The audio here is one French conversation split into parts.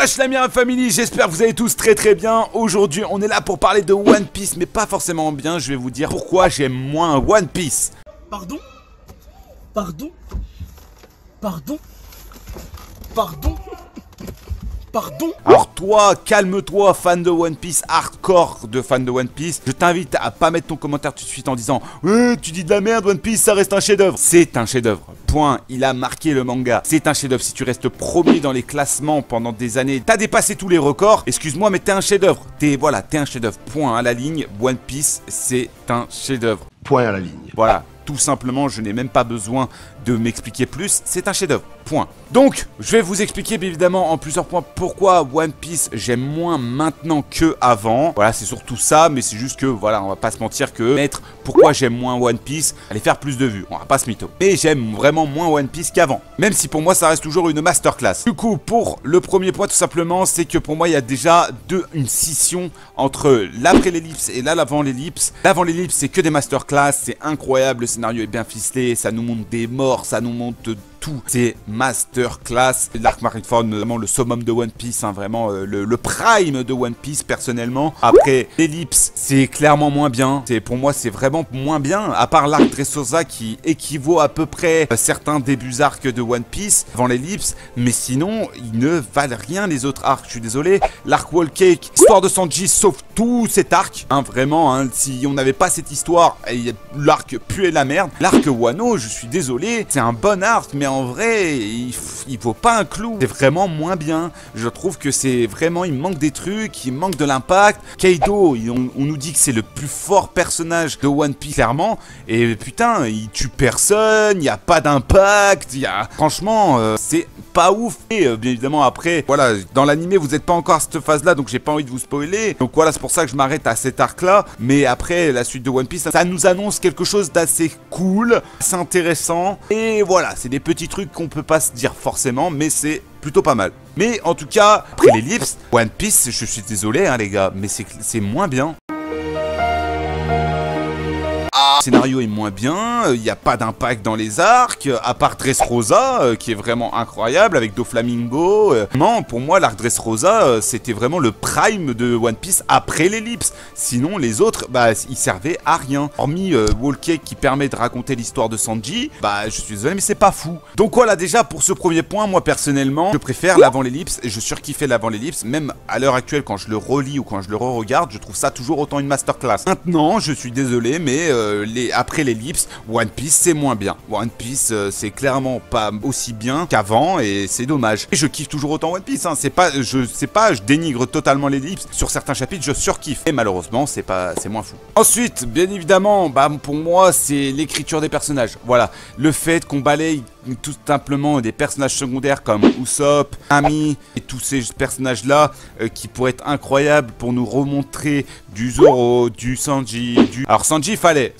Sache la mienne family, j'espère que vous allez tous très bien. Aujourd'hui on est là pour parler de One Piece, mais pas forcément bien. Je vais vous dire pourquoi j'aime moins One Piece. Pardon? Pardon? Pardon? Pardon? Pardon? Alors toi, calme-toi, fan de One Piece, hardcore de fan de One Piece. Je t'invite à pas mettre ton commentaire tout de suite en disant tu dis de la merde, One Piece ça reste un chef-d'œuvre. C'est un chef-d'œuvre. Point. Il a marqué le manga. C'est un chef-d'œuvre. Si tu restes premier dans les classements pendant des années, t'as dépassé tous les records. Excuse-moi, mais t'es un chef-d'œuvre. T'es un chef-d'œuvre. Point à la ligne. One Piece, c'est un chef-d'œuvre. Point à la ligne. Voilà. Tout simplement, je n'ai même pas besoin de m'expliquer plus, c'est un chef-d'œuvre, point. Donc, je vais vous expliquer bien évidemment en plusieurs points pourquoi One Piece j'aime moins maintenant que avant. Voilà, c'est surtout ça, mais c'est juste que, voilà, on va pas se mentir que mettre pourquoi j'aime moins One Piece, allez faire plus de vues, on va pas se mytho. Mais j'aime vraiment moins One Piece qu'avant, même si pour moi ça reste toujours une masterclass. Du coup, pour le premier point tout simplement, c'est que pour moi il y a déjà une scission entre l'après l'ellipse et là l'avant l'ellipse. L'avant l'ellipse c'est que des masterclass, c'est incroyable, le scénario est bien ficelé, ça nous montre des morts, ça nous montre tout, c'est masterclass. L'arc Marineford, vraiment le summum de One Piece, hein, vraiment le prime de One Piece personnellement. Après, l'ellipse, c'est clairement moins bien. Pour moi, c'est vraiment moins bien. À part l'arc Dressrosa qui équivaut à peu près certains débuts arcs de One Piece avant l'ellipse, mais sinon, ils ne valent rien les autres arcs. Je suis désolé. L'arc Wall Cake, histoire de Sanji, sauf tout cet arc. Hein, vraiment, hein, si on n'avait pas cette histoire, l'arc puait la merde. L'arc Wano, je suis désolé, c'est un bon arc, mais en vrai, il vaut pas un clou. C'est vraiment moins bien. Je trouve que c'est vraiment, il manque des trucs, il manque de l'impact. Kaido, on nous dit que c'est le plus fort personnage de One Piece, clairement. Et putain, il tue personne, il n'y a pas d'impact, franchement, c'est pas ouf. Et bien évidemment, après, voilà, dans l'animé, vous n'êtes pas encore à cette phase-là, donc j'ai pas envie de vous spoiler. Donc voilà, c'est pour ça que je m'arrête à cet arc-là. Mais après, la suite de One Piece, ça nous annonce quelque chose d'assez cool, c'est intéressant. Et voilà, c'est des petits trucs qu'on peut pas se dire forcément, mais c'est plutôt pas mal. Mais en tout cas, après l'ellipse, One Piece, je suis désolé hein les gars, mais c'est moins bien. Le scénario est moins bien, il n'y a pas d'impact dans les arcs, à part Dressrosa, qui est vraiment incroyable, avec Doflamingo. Non, pour moi, l'arc Dressrosa, c'était vraiment le prime de One Piece après l'ellipse. Sinon, les autres, bah, ils servaient à rien. Hormis Wall Cake qui permet de raconter l'histoire de Sanji, bah, je suis désolé, mais c'est pas fou. Donc voilà, déjà, pour ce premier point, moi, personnellement, je préfère l'avant l'ellipse, et je surkiffais l'avant l'ellipse, même à l'heure actuelle, quand je le relis ou quand je le re-regarde, je trouve ça toujours autant une masterclass. Maintenant, je suis désolé, mais après l'ellipse, One Piece c'est moins bien. One Piece c'est clairement pas aussi bien qu'avant et c'est dommage. Et je kiffe toujours autant One Piece, hein. Je dénigre totalement l'ellipse. Sur certains chapitres, je surkiffe. Et malheureusement, c'est moins fou. Ensuite, bien évidemment, bah, pour moi, c'est l'écriture des personnages. Voilà, le fait qu'on balaye tout simplement des personnages secondaires comme Usopp, Nami et tous ces personnages-là qui pourraient être incroyables pour nous remontrer du Zoro, du Sanji, Alors Sanji fallait,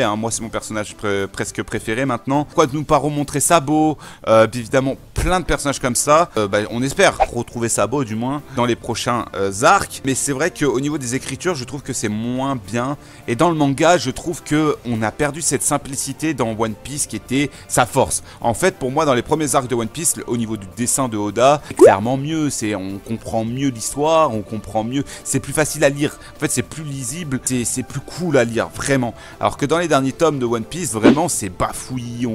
hein, moi c'est mon personnage presque préféré maintenant. Pourquoi de nous pas remontrer Sabo, évidemment plein de personnages comme ça. Bah, on espère retrouver Sabo du moins dans les prochains arcs. Mais c'est vrai qu'au niveau des écritures, je trouve que c'est moins bien. Et dans le manga, je trouve qu'on a perdu cette simplicité dans One Piece qui était sa force. En fait, pour moi, dans les premiers arcs de One Piece, au niveau du dessin de Oda, c'est clairement mieux. On comprend mieux l'histoire, on comprend mieux. C'est plus facile à lire. En fait, c'est plus lisible, c'est plus cool à lire, vraiment. Alors que dans les derniers tomes de One Piece, vraiment, c'est bafouillis.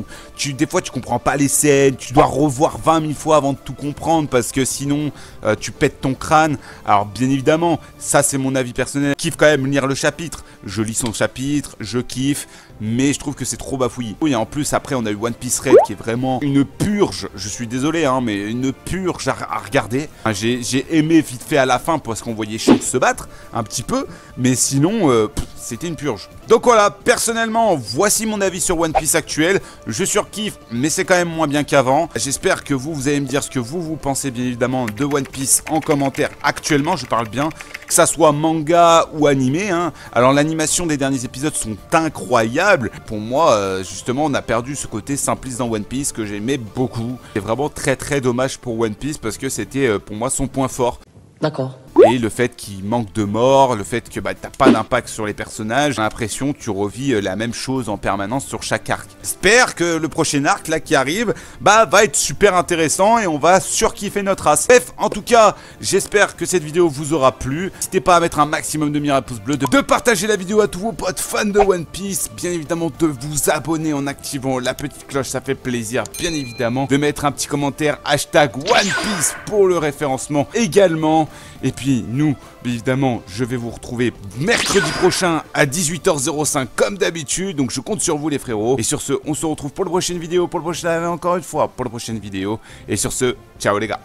Des fois, tu comprends pas les scènes. Tu dois revoir 20 000 fois avant de tout comprendre parce que sinon, tu pètes ton crâne. Alors, bien évidemment, ça, c'est mon avis personnel. Je kiffe quand même lire le chapitre. Je lis son chapitre, je kiffe. Mais je trouve que c'est trop bafouillis. Oui, et en plus, après, on a eu One Piece Red qui est vraiment une purge. Je suis désolé, hein, mais une purge à regarder. J'ai aimé vite fait à la fin parce qu'on voyait Shanks se battre un petit peu. Mais sinon, c'était une purge. Donc voilà, personnellement, voici mon avis sur One Piece actuel. Je surkiffe, mais c'est quand même moins bien qu'avant. J'espère que vous allez me dire ce que vous pensez bien évidemment de One Piece en commentaire actuellement. Je parle bien, que ça soit manga ou animé, hein. Alors l'animation des derniers épisodes sont incroyables. Pour moi, justement, on a perdu ce côté simpliste dans One Piece que j'aimais beaucoup. C'est vraiment très dommage pour One Piece parce que c'était pour moi son point fort. D'accord. et le fait qu'il manque de mort, le fait que bah, t'as pas d'impact sur les personnages, j'ai l'impression que tu revis la même chose en permanence sur chaque arc. J'espère que le prochain arc là qui arrive bah va être super intéressant et on va surkiffer notre race. Bref, en tout cas, j'espère que cette vidéo vous aura plu. N'hésitez pas à mettre un maximum de miras et pouces bleus, de partager la vidéo à tous vos potes fans de One Piece, bien évidemment de vous abonner en activant la petite cloche, ça fait plaisir, bien évidemment, de mettre un petit commentaire hashtag One Piece pour le référencement également. Et puis nous, évidemment, je vais vous retrouver mercredi prochain à 18h05 comme d'habitude, donc je compte sur vous les frérots. Et sur ce, on se retrouve pour la prochaine vidéo, pour le prochain, encore une fois, pour la prochaine vidéo. Et sur ce, ciao les gars.